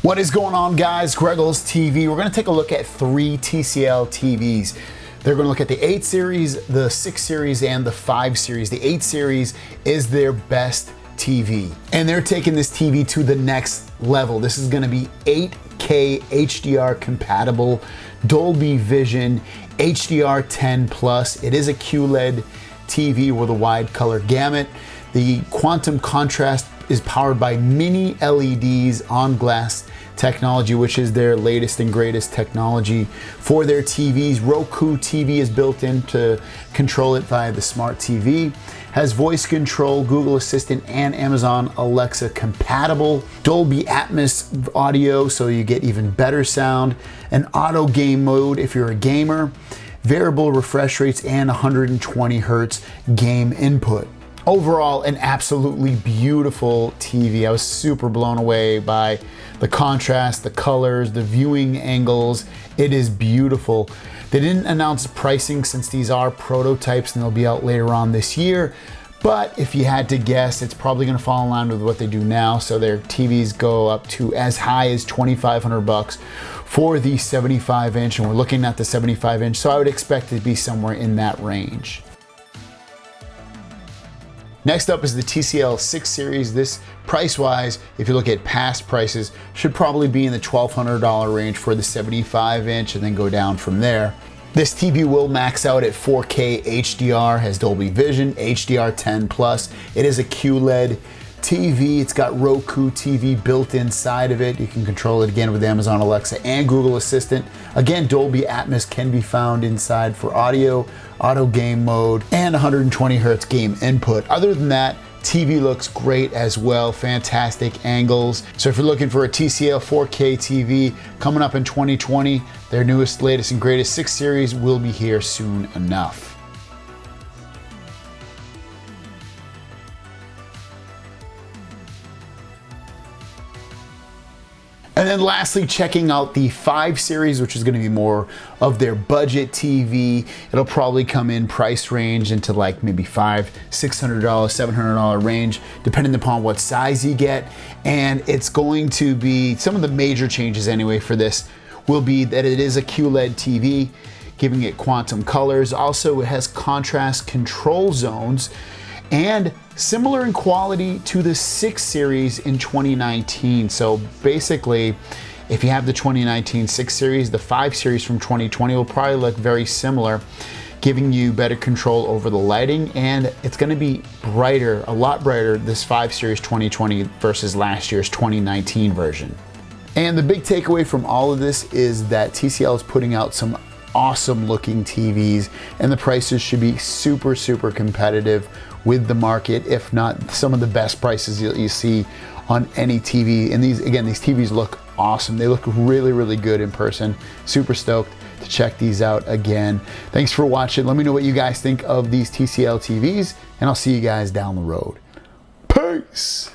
What is going on, guys? Greggles TV. We're going to take a look at 3 TCL TVs. They're going to look at the 8 series, the 6 series, and the 5 series. The 8 series is their best TV, and they're taking this TV to the next level. This is going to be 8K HDR compatible, Dolby Vision, HDR10 plus. It is a QLED TV with a wide color gamut. The quantum contrast is powered by mini LEDs on glass technology, which is their latest and greatest technology for their TVs. Roku TV is built in to control it via the smart TV. Has voice control, Google Assistant, and Amazon Alexa compatible. Dolby Atmos audio, so you get even better sound. An auto game mode if you're a gamer. Variable refresh rates and 120 hertz game input. Overall, an absolutely beautiful TV. I was super blown away by the contrast, the colors, the viewing angles. It is beautiful. They didn't announce pricing since these are prototypes and they'll be out later on this year. But if you had to guess, it's probably gonna fall in line with what they do now. So their TVs go up to as high as $2,500 for the 75-inch, and we're looking at the 75-inch. So I would expect it to be somewhere in that range. Next up is the TCL 6 series. This price-wise, if you look at past prices, should probably be in the $1,200 range for the 75-inch and then go down from there. This TV will max out at 4K HDR, has Dolby Vision, HDR10 plus. It is a QLED TV. It's got Roku TV built inside of it. You can control it again with Amazon Alexa and Google Assistant. Again, Dolby Atmos can be found inside for audio, auto game mode, and 120 hertz game input. Other than that, TV looks great as well, fantastic angles. So if you're looking for a TCL 4K TV coming up in 2020, their newest, latest, and greatest 6 series will be here soon enough. And then lastly, checking out the 5 series, which is going to be more of their budget TV. It'll probably come in price range into like maybe $500, $600, $700 range, depending upon what size you get. And it's going to be, some of the major changes anyway for this will be that it is a QLED TV, giving it quantum colors. Also, it has contrast control zones, and similar in quality to the 6 series in 2019. So basically, if you have the 2019 6 series, the 5 series from 2020 will probably look very similar, giving you better control over the lighting, and it's gonna be brighter, a lot brighter, this 5 series 2020 versus last year's 2019 version. And the big takeaway from all of this is that TCL is putting out some awesome looking TVs, and the prices should be super, super competitive with the market, if not some of the best prices you see on any TV. And these, again, these TVs look awesome. They look really, really good in person. Super stoked to check these out again. Thanks for watching. Let me know what you guys think of these TCL TVs, and I'll see you guys down the road. Peace.